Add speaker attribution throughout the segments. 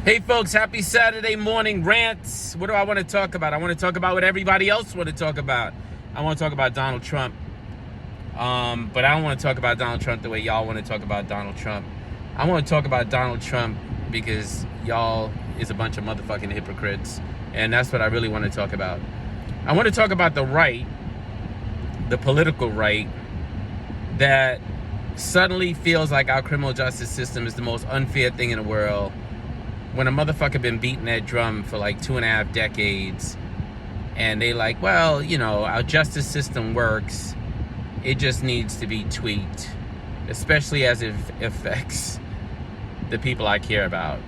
Speaker 1: Hey folks, happy Saturday morning rants. What do I want to talk about? I want to talk about what everybody else want to talk about. I want to talk about Donald Trump. But I don't want to talk about Donald Trump the way y'all want to talk about Donald Trump. I want to talk about Donald Trump because y'all is a bunch of motherfucking hypocrites. And that's what I really want to talk about. I want to talk about the right, the political right, that suddenly feels like our criminal justice system is the most unfair thing in the world. When a motherfucker been beating that drum for like 2.5 decades, and they like, well, you know, our justice system works, it just needs to be tweaked, especially as it affects the people I care about.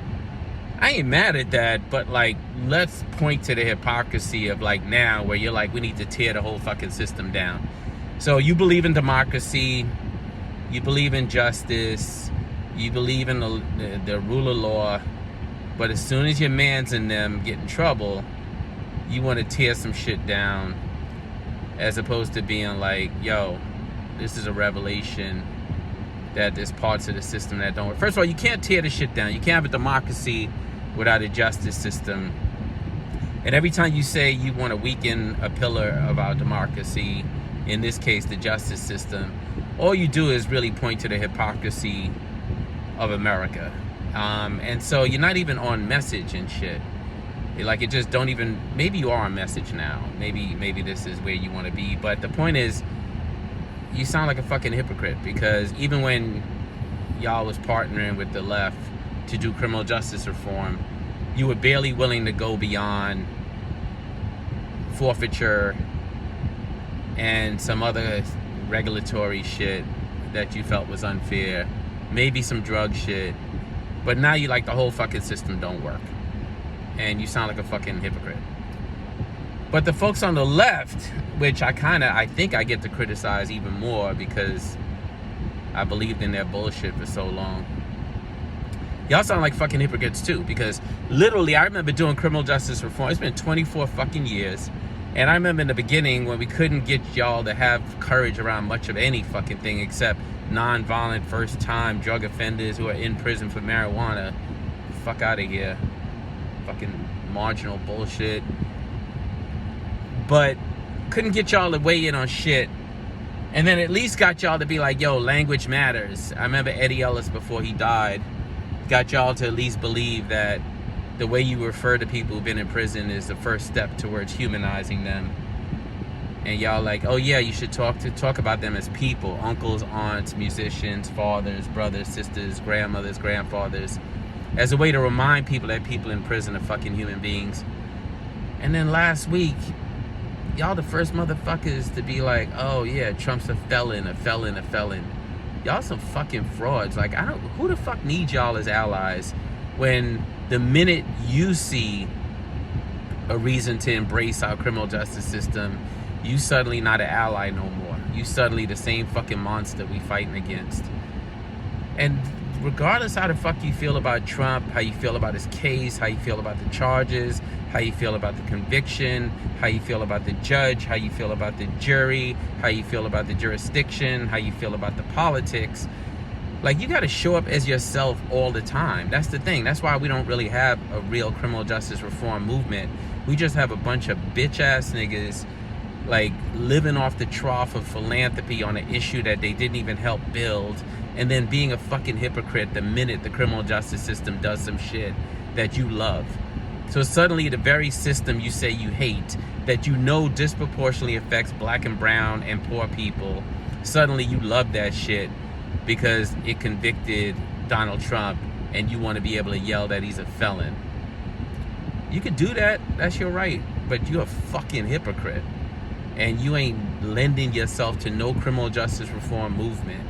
Speaker 1: I ain't mad at that, but like, let's point to the hypocrisy of like now where you're like, we need to tear the whole fucking system down. So you believe in democracy, you believe in justice, you believe in the rule of law, but as soon as your mans and them get in trouble, you want to tear some shit down, as opposed to being like, yo, this is a revelation that there's parts of the system that don't work. First of all, you can't tear the shit down. You can't have a democracy without a justice system. And every time you say you want to weaken a pillar of our democracy, in this case, the justice system, all you do is really point to the hypocrisy of America. And so you're not even on message and shit. Like, it just don't even, maybe you are on message now. Maybe this is where you want to be. But the point is, you sound like a fucking hypocrite, because even when y'all was partnering with the left to do criminal justice reform, you were barely willing to go beyond forfeiture and some other regulatory shit that you felt was unfair. Maybe some drug shit. But now you like the whole fucking system don't work. And you sound like a fucking hypocrite. But the folks on the left, which I think I get to criticize even more because I believed in their bullshit for so long. Y'all sound like fucking hypocrites too, because literally I remember doing criminal justice reform. It's been 24 fucking years. And I remember in the beginning when we couldn't get y'all to have courage around much of any fucking thing except non-violent first-time drug offenders who are in prison for marijuana. Fuck out of here. Fucking marginal bullshit. But couldn't get y'all to weigh in on shit. And then at least got y'all to be like, yo, language matters. I remember Eddie Ellis, before he died, got y'all to at least believe that the way you refer to people who've been in prison is the first step towards humanizing them. And y'all like, oh yeah, you should talk about them as people, uncles, aunts, musicians, fathers, brothers, sisters, grandmothers, grandfathers, as a way to remind people that people in prison are fucking human beings. And then last week, y'all the first motherfuckers to be like, oh yeah, Trump's a felon. Y'all some fucking frauds. Like, who the fuck needs y'all as allies when the minute you see a reason to embrace our criminal justice system, you suddenly not an ally no more. You suddenly the same fucking monster we fighting against. And regardless how the fuck you feel about Trump, how you feel about his case, how you feel about the charges, how you feel about the conviction, how you feel about the judge, how you feel about the jury, how you feel about the jurisdiction, how you feel about the politics, like, you gotta show up as yourself all the time. That's the thing. That's why we don't really have a real criminal justice reform movement. We just have a bunch of bitch-ass niggas, like, living off the trough of philanthropy on an issue that they didn't even help build, and then being a fucking hypocrite the minute the criminal justice system does some shit that you love. So suddenly the very system you say you hate, that you know disproportionately affects black and brown and poor people, suddenly you love that shit because it convicted Donald Trump and you want to be able to yell that he's a felon. You could do that, that's your right, but you're a fucking hypocrite. And you ain't lending yourself to no criminal justice reform movement.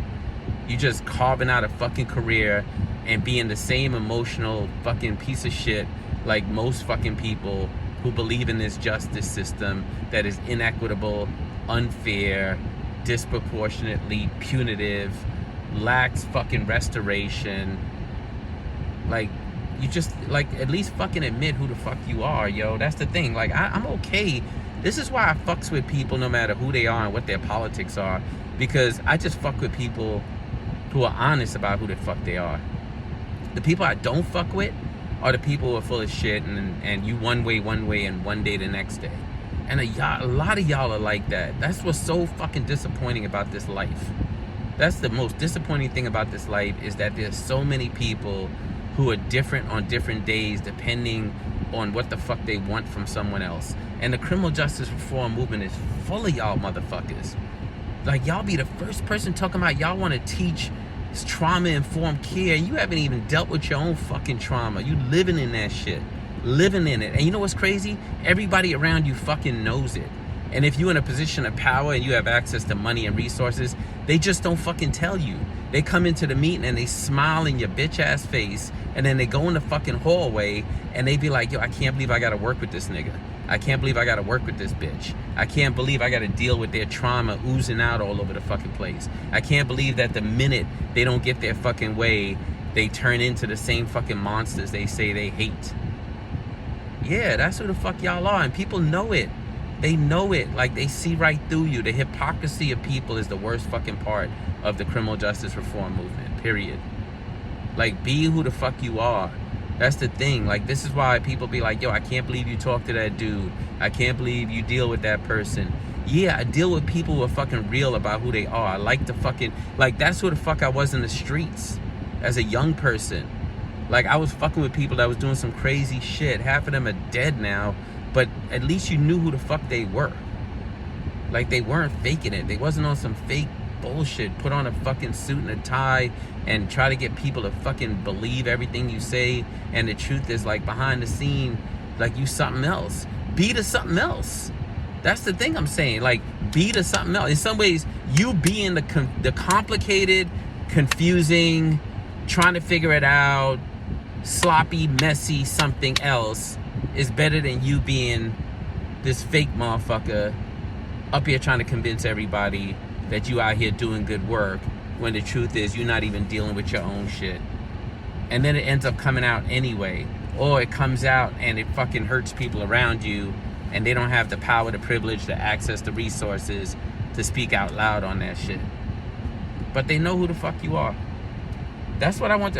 Speaker 1: You just carving out a fucking career and being the same emotional fucking piece of shit like most fucking people who believe in this justice system that is inequitable, unfair, disproportionately punitive, lacks fucking restoration. Like, you just, like, at least fucking admit who the fuck you are, yo. That's the thing. Like, I'm okay. This is why I fucks with people no matter who they are and what their politics are, because I just fuck with people who are honest about who the fuck they are. The people I don't fuck with are the people who are full of shit, and you one way, and one day the next day. And a lot of y'all are like that. That's what's so fucking disappointing about this life. That's the most disappointing thing about this life, is that there's so many people who are different on different days depending on what the fuck they want from someone else. And the criminal justice reform movement is full of y'all motherfuckers. Like, y'all be the first person talking about y'all want to teach trauma-informed care. You haven't even dealt with your own fucking trauma. You living in that shit. Living in it. And you know what's crazy? Everybody around you fucking knows it. And if you're in a position of power and you have access to money and resources, they just don't fucking tell you. They come into the meeting and they smile in your bitch ass face, and then they go in the fucking hallway and they be like, yo, I can't believe I gotta work with this nigga. I can't believe I gotta work with this bitch. I can't believe I gotta deal with their trauma oozing out all over the fucking place. I can't believe that the minute they don't get their fucking way, they turn into the same fucking monsters they say they hate. Yeah, that's who the fuck y'all are, and people know it. They know it. Like, they see right through you. The hypocrisy of people is the worst fucking part of the criminal justice reform movement, period. Like, be who the fuck you are. That's the thing. Like, this is why people be like, yo, I can't believe you talk to that dude. I can't believe you deal with that person. Yeah, I deal with people who are fucking real about who they are. I like to fucking, like, that's who the fuck I was in the streets as a young person. Like, I was fucking with people that was doing some crazy shit. Half of them are dead now, but at least you knew who the fuck they were. Like, they weren't faking it. They wasn't on some fake bullshit. Put on a fucking suit and a tie and try to get people to fucking believe everything you say. And the truth is, like, behind the scene, like, you something else. Be to something else. That's the thing I'm saying. Like, be to something else. In some ways, you being the complicated, confusing, trying to figure it out, sloppy, messy something else is better than you being this fake motherfucker up here trying to convince everybody that you out here doing good work, when the truth is you're not even dealing with your own shit. And then it ends up coming out anyway, or it comes out and it fucking hurts people around you, and they don't have the power, the privilege, the access, the resources to speak out loud on that shit. But they know who the fuck you are. That's what I want.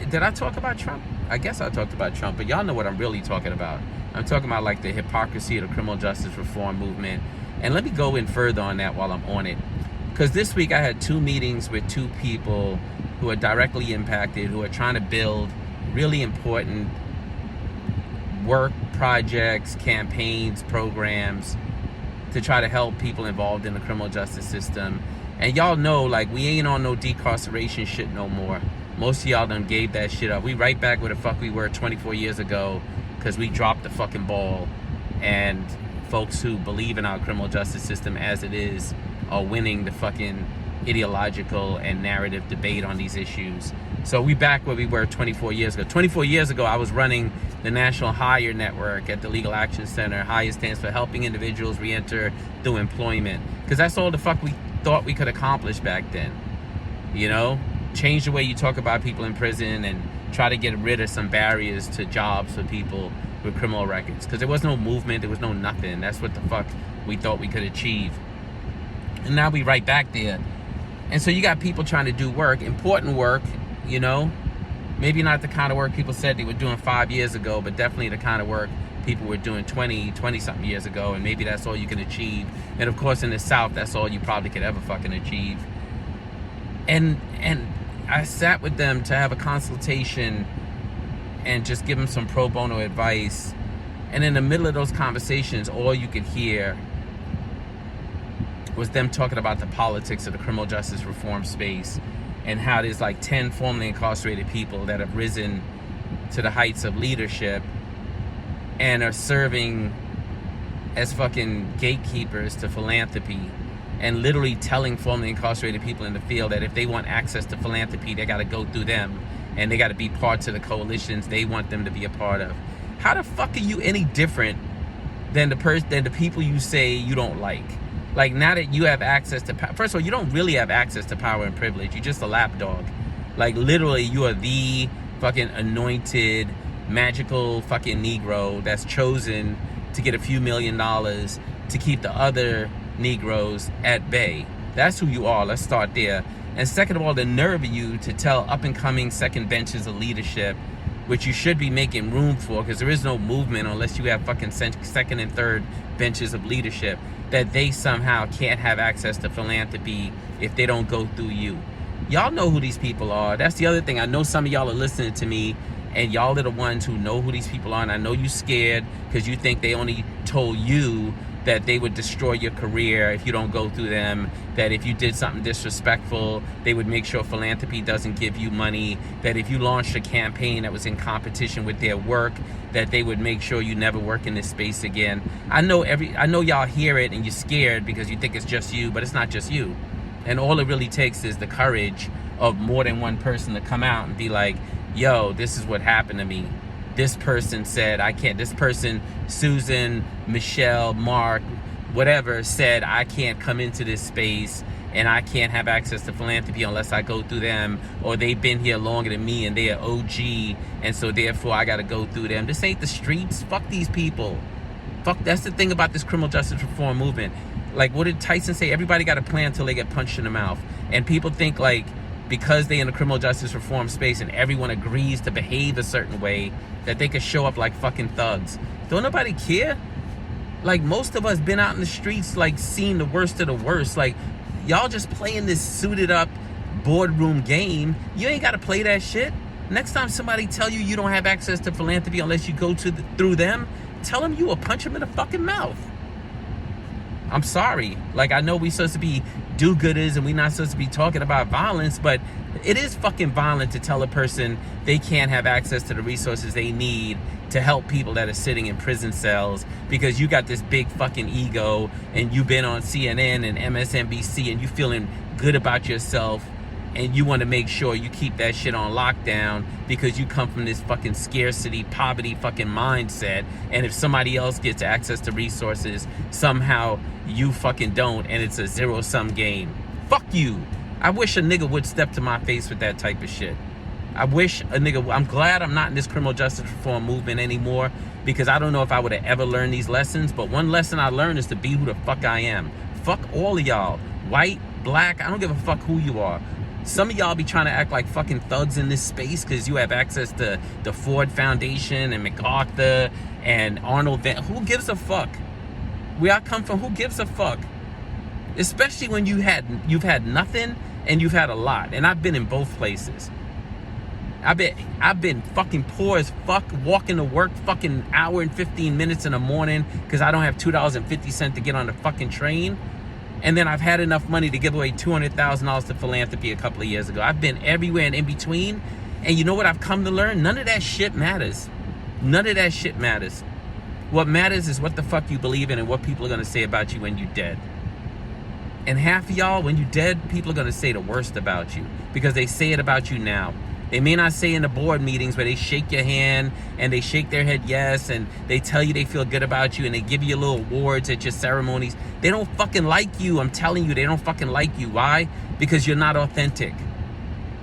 Speaker 1: Did I talk about Trump? I guess I talked about Trump, but y'all know what I'm really talking about. I'm talking about, like, the hypocrisy of the criminal justice reform movement. And let me go in further on that while I'm on it. Because this week I had 2 meetings with 2 people who are directly impacted, who are trying to build really important work projects, campaigns, programs to try to help people involved in the criminal justice system. And y'all know, like, we ain't on no decarceration shit no more. Most of y'all done gave that shit up. We right back where the fuck we were 24 years ago, because we dropped the fucking ball. And folks who believe in our criminal justice system as it is are winning the fucking ideological and narrative debate on these issues. So we back where we were 24 years ago. 24 years ago, I was running the National Hire Network at the Legal Action Center. Hire stands for Helping Individuals Reenter Through Employment. Because that's all the fuck we thought we could accomplish back then. You know? Change the way you talk about people in prison and try to get rid of some barriers to jobs for people with criminal records. Because there was no movement, there was no nothing. That's what the fuck we thought we could achieve. And now we right back there. And so you got people trying to do work, important work, you know? Maybe not the kind of work people said they were doing 5 years ago, but definitely the kind of work people were doing 20-something years ago, and maybe that's all you can achieve. And of course in the South, that's all you probably could ever fucking achieve. And I sat with them to have a consultation and just give them some pro bono advice. And in the middle of those conversations, all you could hear was them talking about the politics of the criminal justice reform space, and how there's like 10 formerly incarcerated people that have risen to the heights of leadership and are serving as fucking gatekeepers to philanthropy, and literally telling formerly incarcerated people in the field that if they want access to philanthropy, they got to go through them, and they got to be parts of the coalitions they want them to be a part of. How the fuck are you any different than the people you say you don't like? Like, now that you have access to power, first of all, you don't really have access to power and privilege. You're just a lapdog. Like, literally, you are the fucking anointed, magical fucking Negro that's chosen to get a few $1 million to keep the other Negroes at bay. That's who you are. Let's start there. And second of all, the nerve of you to tell up and coming second benches of leadership which you should be making room for, because there is no movement unless you have fucking second and third benches of leadership, that they somehow can't have access to philanthropy if they don't go through you. Y'all know who these people are. That's the other thing. I know some of y'all are listening to me, and y'all are the ones who know who these people are, and I know you scared because you think they only told you that they would destroy your career if you don't go through them, that if you did something disrespectful, they would make sure philanthropy doesn't give you money, that if you launched a campaign that was in competition with their work, that they would make sure you never work in this space again. I know y'all hear it and you're scared because you think it's just you, but it's not just you. And all it really takes is the courage of more than one person to come out and be like, yo, this is what happened to me. This person said I can't, this person, Susan, Michelle, Mark, whatever, said I can't come into this space and I can't have access to philanthropy unless I go through them, or they've been here longer than me and they're OG, and so therefore I gotta go through them. This ain't the streets. Fuck these people. Fuck, that's the thing about this criminal justice reform movement. Like, what did Tyson say? Everybody got a plan until they get punched in the mouth. And people think like, because they in the criminal justice reform space and everyone agrees to behave a certain way, that they could show up like fucking thugs. Don't nobody care? Like, most of us been out in the streets, like, seeing the worst of the worst. Like, y'all just playing this suited up boardroom game. You ain't got to play that shit. Next time somebody tell you you don't have access to philanthropy unless you go through them, tell them you will punch them in the fucking mouth. I'm sorry. Like, I know we supposed to be do-gooders and we not supposed to be talking about violence, but it is fucking violent to tell a person they can't have access to the resources they need to help people that are sitting in prison cells because you got this big fucking ego and you've been on CNN and MSNBC and you feeling good about yourself and you want to make sure you keep that shit on lockdown because you come from this fucking scarcity, poverty fucking mindset, and if somebody else gets access to resources, somehow you fucking don't, and it's a zero-sum game. Fuck you. I wish a nigga would step to my face with that type of shit. I wish a nigga, I'm glad I'm not in this criminal justice reform movement anymore, because I don't know if I would have ever learned these lessons, but one lesson I learned is to be who the fuck I am. Fuck all of y'all. White, black, I don't give a fuck who you are. Some of y'all be trying to act like fucking thugs in this space because you have access to the Ford Foundation and MacArthur and Arnold Van. Who gives a fuck? Where I come from, who gives a fuck? Especially when you've had nothing and you've had a lot. And I've been in both places. I've been fucking poor as fuck, walking to work fucking hour and 15 minutes in the morning because I don't have $2.50 to get on the fucking train. And then I've had enough money to give away $200,000 to philanthropy a couple of years ago. I've been everywhere and in between. And you know what I've come to learn? None of that shit matters. None of that shit matters. What matters is what the fuck you believe in and what people are going to say about you when you're dead. And half of y'all, when you're dead, people are going to say the worst about you because they say it about you now. They may not say in the board meetings where they shake your hand and they shake their head yes and they tell you they feel good about you and they give you little awards at your ceremonies. They don't fucking like you. I'm telling you, they don't fucking like you. Why? Because you're not authentic.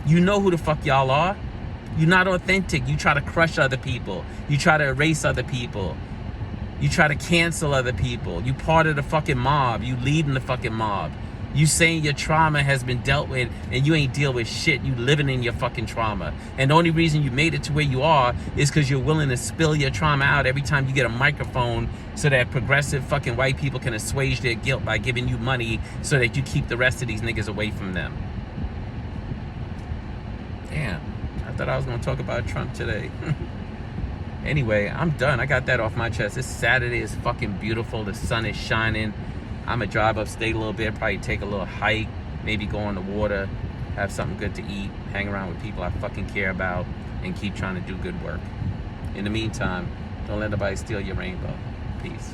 Speaker 1: You know who the fuck y'all are. You're not authentic. You try to crush other people. You try to erase other people. You try to cancel other people. You part of the fucking mob. You leading the fucking mob. You saying your trauma has been dealt with and you ain't deal with shit. You living in your fucking trauma. And the only reason you made it to where you are is because you're willing to spill your trauma out every time you get a microphone so that progressive fucking white people can assuage their guilt by giving you money so that you keep the rest of these niggas away from them. Damn, I thought I was going to talk about Trump today. Anyway, I'm done. I got that off my chest. This Saturday is fucking beautiful. The sun is shining. I'm going to drive upstate a little bit, probably take a little hike, maybe go on the water, have something good to eat, hang around with people I fucking care about, and keep trying to do good work. In the meantime, don't let nobody steal your rainbow. Peace.